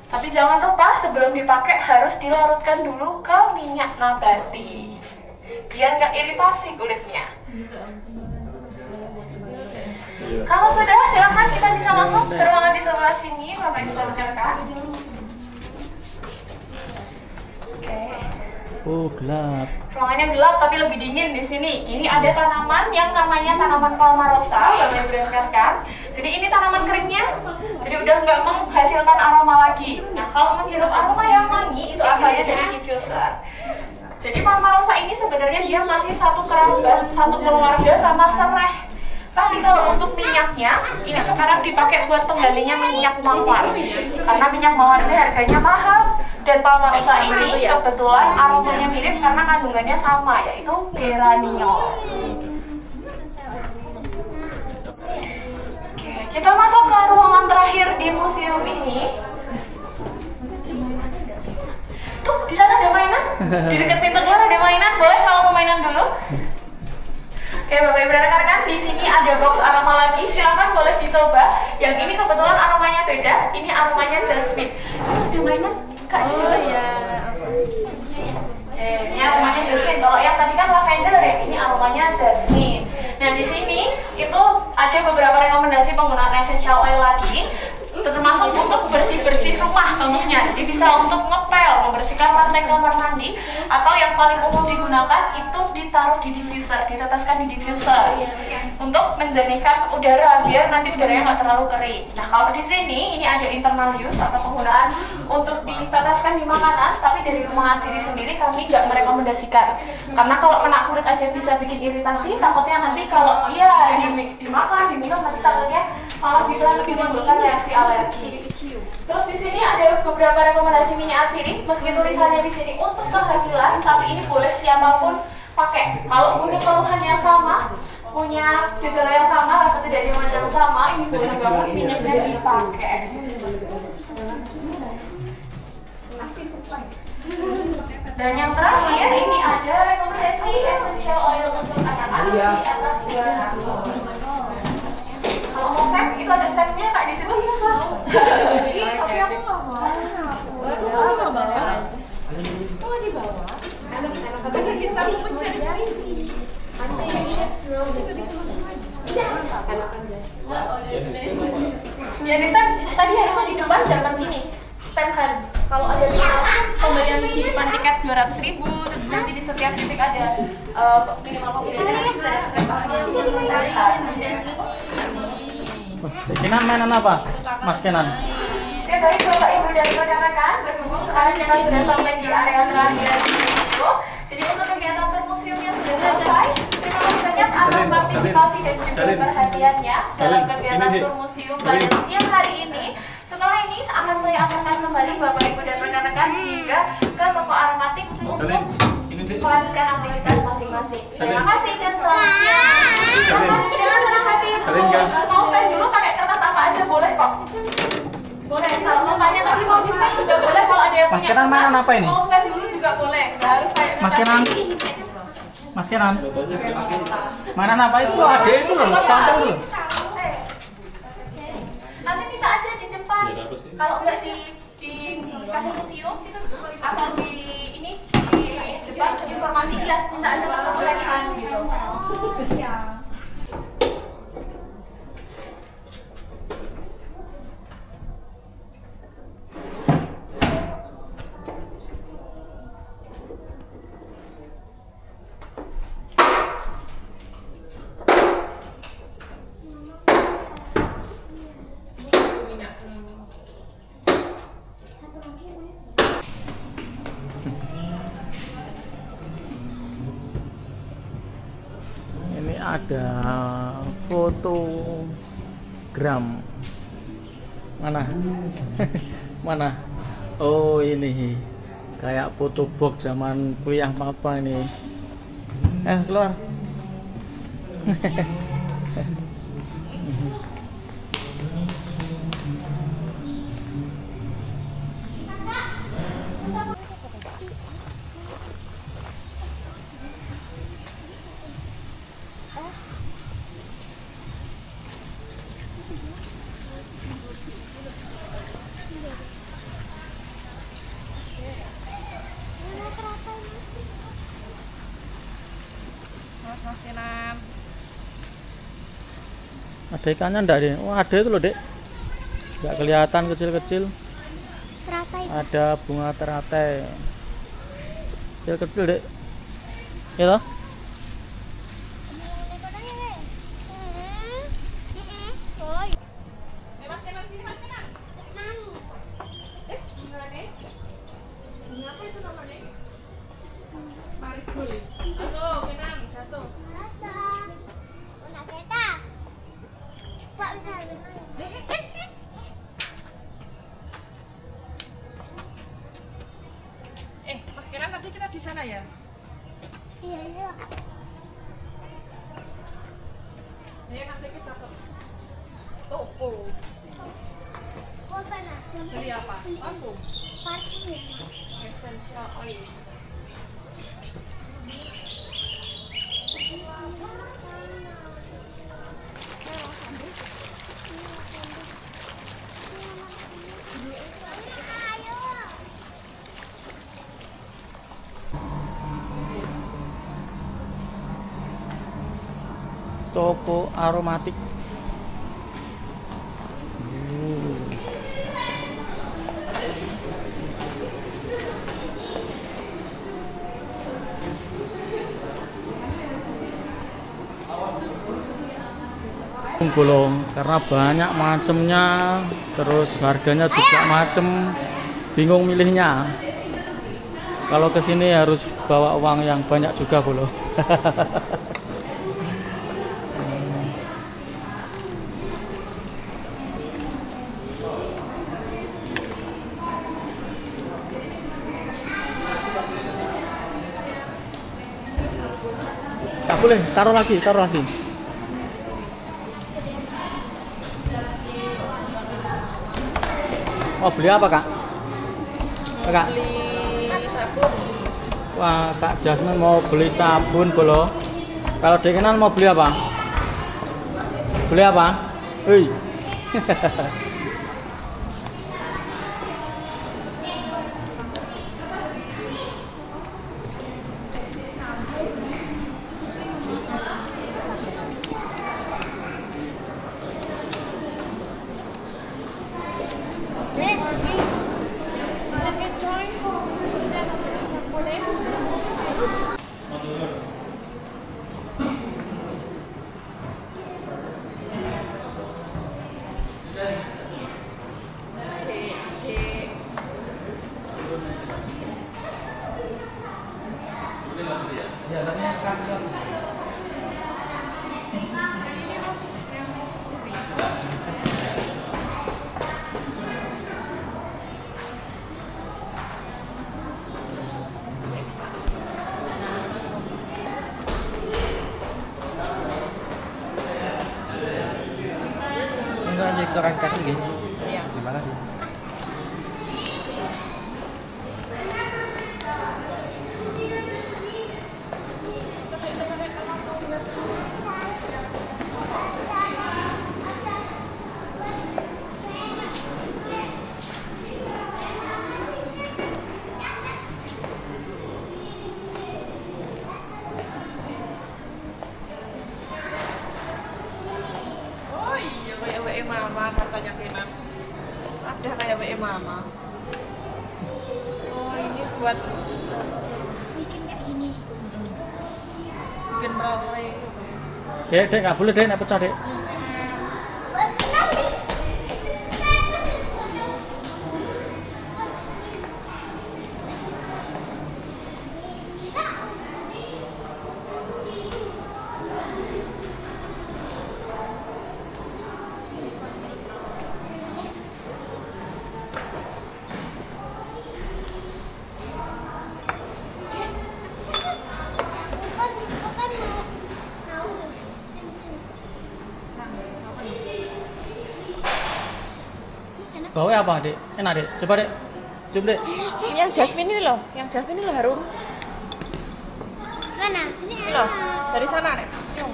Speaker 3: Tapi jangan lupa sebelum dipakai harus dilarutkan dulu ke minyak nabati, biar nggak iritasi kulitnya. Kalau sudah, silahkan kita bisa masuk ke ruangan di sebelah sini, Bapak Ibu dan rekan-rekan. Oke.
Speaker 1: Oh, gelap.
Speaker 3: Ruangannya gelap tapi lebih dingin di sini. Ini ada tanaman yang namanya tanaman palmarosa, Bapak Ibu dan rekan-rekan. Jadi ini tanaman keringnya, jadi udah nggak menghasilkan aroma lagi. Nah, kalau menghirup aroma yang wangi itu asalnya dari diffuser. Jadi palmarosa ini sebenarnya dia masih satu kerabat, satu keluarga sama serai. Tapi kalau untuk minyaknya, ini sekarang dipakai buat penggantinya minyak mawar. Karena minyak mawar ini harganya mahal. Dan palmarosa ini kebetulan aromanya mirip karena kandungannya sama, yaitu geraniol. Oke, kita masuk ke ruangan terakhir di museum ini. Tuh, di sana ada mainan. Di dekat pintu keluar ada mainan. Boleh kalau mau mainan dulu? Oke, Bapak Ibu dan rekan-rekan, di sini ada box aroma lagi. Silakan boleh dicoba. Yang ini kebetulan aromanya beda. Ini aromanya jasmine. Ada mainan Kak di situ? Ini aromanya jasmine. Kalau yang tadi kan lavender ya, ini aromanya jasmine. Nah, di sini itu ada beberapa rekomendasi penggunaan essential oil lagi, termasuk untuk bersih-bersih rumah contohnya. Jadi bisa untuk ngepel, membersihkan lantai kamar mandi, atau yang paling umum digunakan itu ditaruh di diffuser, diteteskan di diffuser untuk menjernihkan udara biar nanti udaranya nggak terlalu kering. Nah, kalau di sini ini ada internal use atau penggunaan untuk diteteskan di makanan, tapi dari rumah Hatsiri sendiri kami nggak merekomendasikan karena kalau kena kulit aja bisa bikin iritasi. Takutnya nanti kalau dimakan, diminum, nanti takutnya malah bisa lebih menimbulkan reaksi alergi. Terus di sini ada beberapa rekomendasi minyak Hatsiri, meski tulisannya di sini untuk kehamilan, tapi ini boleh siapapun pakai. Kalau punya keluhan yang sama, punya gejala yang sama, rasa tidak nyaman yang sama, ini boleh banget minyaknya dipakai. Dan yang terakhir ini ada rekomendasi essential oil untuk anak-anak di atas 2 tahun. Kalau mau step, itu ada stepnya Kak di situ.
Speaker 2: tapi aku nggak mau. Aku nggak bawa. Kok nggak dibawa? Anak-anak katanya kita mau mencari-cari ini. Nanti shades roll kita bisa masuk lagi.
Speaker 3: Ya di step tadi harusnya di depan dapat ini stem hand. Kalau ada pembelian di depan tiket 200.000, terus nanti di setiap titik ada minimal pembeliannya bisa ada stem hand.
Speaker 1: Kenan mainan apa, Mas Kenan?
Speaker 3: Oke, baik Bapak Ibu dan rekan-rekan, berhubung sekarang kita sudah sampai di area terakhir di museum. Jadi untuk kegiatan tur museumnya sudah selesai. Terima kasih banyak atas partisipasi dan juga perhatiannya dalam kegiatan tur museum pada siang hari ini. Setelah ini akan saya amankan kembali Bapak Ibu dan rekan-rekan rekan-rekan hingga ke toko aromatik untuk melanjutkan aktivitas masing-masing. Terima kasih dan selamat siang. Silakan dengan senang hati. Mau stand dulu pakai kertas apa aja boleh kok. Boleh, kalau mau tanya tadi mau di stand juga boleh, kalau ada yang punya
Speaker 1: Mas Kenan mana apa ini?
Speaker 3: mau stand dulu juga boleh, nggak harus kayak
Speaker 1: Mas Kenan. Mas Kenan. Mana apa itu? Ada itu loh, santai dulu.
Speaker 3: Nanti minta aja di depan. Kalau nggak dikasih museum atau di ini di depan informasi ya, minta aja ke stand gitu.
Speaker 1: Ini ada fotogram. Mana? Mana? Oh, ini kayak foto box zaman kuliah apa ini. Keluar.
Speaker 2: Mas Kenan.
Speaker 1: Ada ikannya enggak deh? Oh, ada itu loh, Dek. Enggak kelihatan kecil-kecil.
Speaker 4: Teratai.
Speaker 1: Ada bunga teratai. Kecil-kecil, Dek. Ya toh?
Speaker 2: Mas Kenan sini, Mas Kenan. Bunga nih. Bunga apa itu namanya? Marigold. Halo, Kenan, jatuh.
Speaker 4: Pak bisa.
Speaker 2: Mas Kenan tadi kita di sana ya?
Speaker 4: Iya, iya.
Speaker 2: Ayo nanti kita ke toko.
Speaker 4: Oh, panas.
Speaker 2: Beli apa? Parfum.
Speaker 4: Parfum.
Speaker 2: Essential oil.
Speaker 1: Toko aromatik. Gulung karena banyak macamnya, terus harganya juga macem, bingung milihnya. Kalau kesini harus bawa uang yang banyak juga, Bolo. Nggak boleh, taruh lagi, taruh lagi. Oh, beli apa, Kak? Kak?
Speaker 2: Beli sabun.
Speaker 1: Wah, Kak Jasmine mau beli sabun, Bolo. Kalau Dekenan mau beli apa? Beli apa? Hei.
Speaker 5: bocoran kasih nggih.
Speaker 3: Iya.
Speaker 5: Terima kasih.
Speaker 3: Oh iya, kayak WE Mama katanya Kena. Ada kayak WE Mama. Oh ini buat
Speaker 4: Bikin kayak gini.
Speaker 3: bikin role.
Speaker 1: Dek, nggak boleh dek, nggak pecah dek.
Speaker 4: Bukan mau. Sini, sini. Enak.
Speaker 1: Baunya apa dek? Enak dek, coba dek, coba dek.
Speaker 3: Yang jasmine ini loh, harum.
Speaker 4: Mana?
Speaker 3: Ini loh, dari sana nih. Yuk.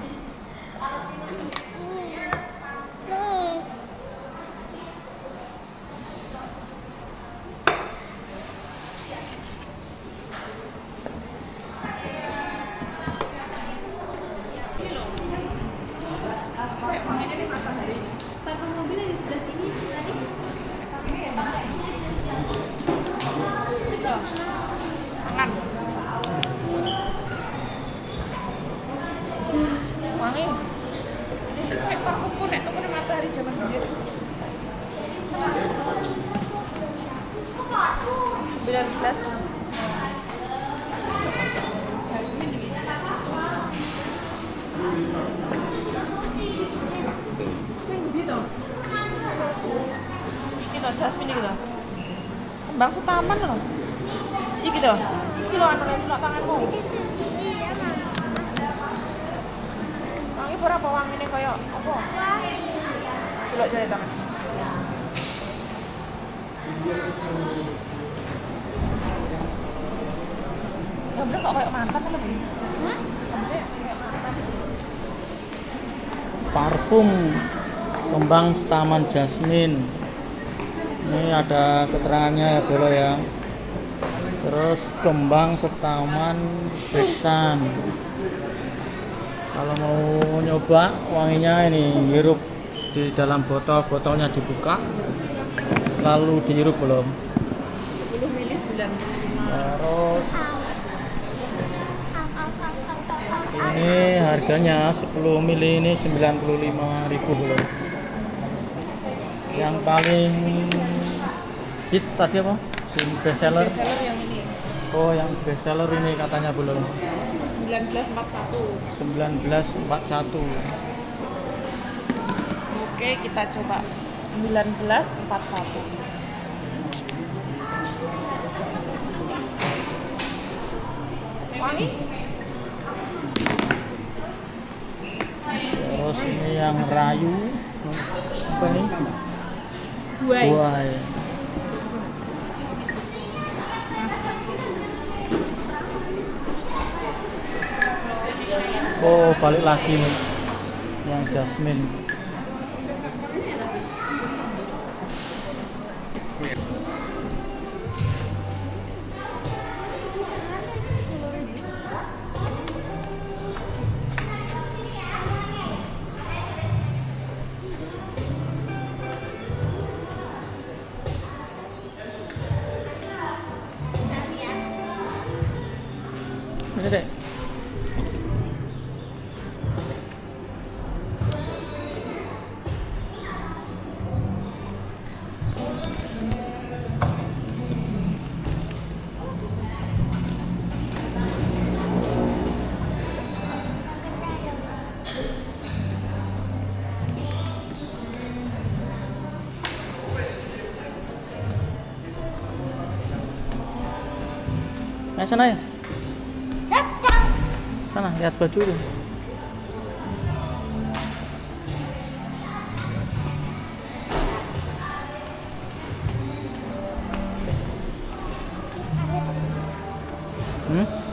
Speaker 4: Hmm.
Speaker 3: Tangan. Wangi. Ini kayak parfumku nek tuku ning Matahari zaman dulu. 19. Iki to jasmine iki to. Kembang setaman lho. Iki to. Iki lho anune tulak tanganmu.
Speaker 4: Iya, Mama.
Speaker 3: Wangi berapa wangine kaya apa? Tulak jari tangan. Gambar kok kayak mantan apa lho?
Speaker 4: Hah?
Speaker 3: Gambar kayak mantan.
Speaker 1: Parfum kembang setaman jasmine. Ini ada keterangannya ya bolo ya. Terus kembang setaman beksan. Kalau mau nyoba wanginya ini hirup di dalam botol, botolnya dibuka lalu dihirup belum.
Speaker 3: 10 mili 95.
Speaker 1: Terus
Speaker 4: Au.
Speaker 1: ini harganya 10 mili ini 95.000 belum. Yang paling hits tadi apa? Best seller.
Speaker 3: Seller yang ini
Speaker 1: Oh, yang best seller ini katanya belum.
Speaker 3: 1941.
Speaker 1: 1941.
Speaker 3: Oke, kita coba 1941. Wangi?
Speaker 1: Terus ini yang rayu. Apa ini?
Speaker 3: Buai.
Speaker 1: Buai. Oh, balik lagi nih. Yang jasmine. Ini deh. Sana ya. Sana lihat baju tuh. Hmm?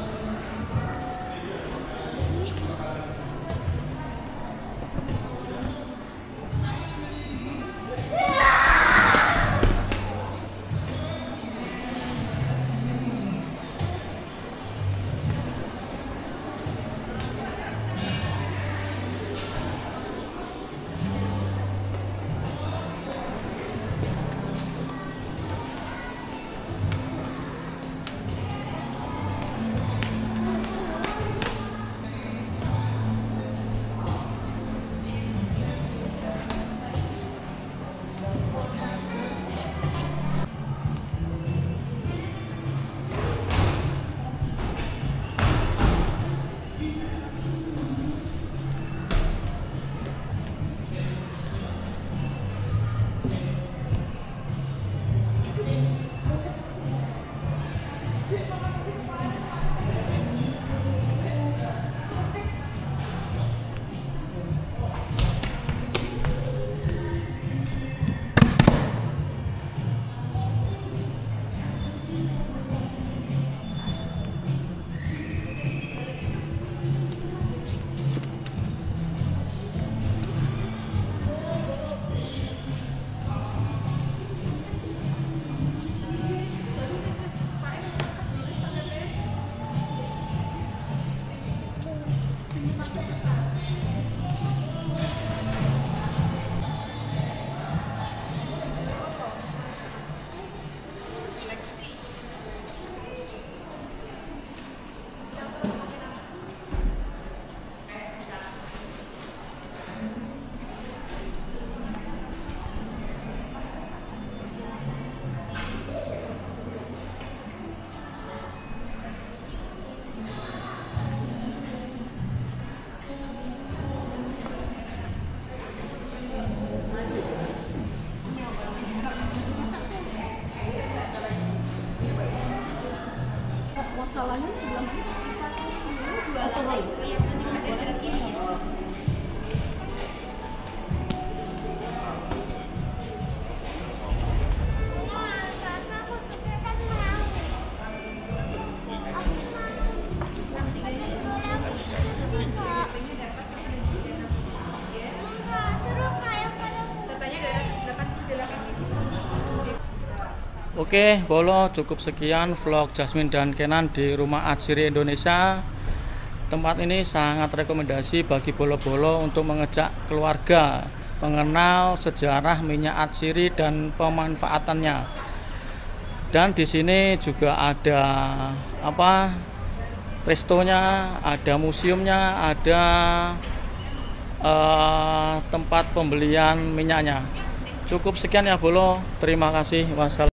Speaker 2: Masalahnya sebelah mana? Dua lantai. Ada kiri.
Speaker 1: Oke, Bolo, cukup sekian vlog Jasmine dan Kenan di rumah Atsiri Indonesia. Tempat ini sangat rekomendasi bagi bolo-bolo untuk mengejak keluarga mengenal sejarah minyak Atsiri dan pemanfaatannya. Dan di sini juga ada restonya, ada museumnya, ada tempat pembelian minyaknya. Cukup sekian ya Bolo. Terima kasih. Wassalamualaikum.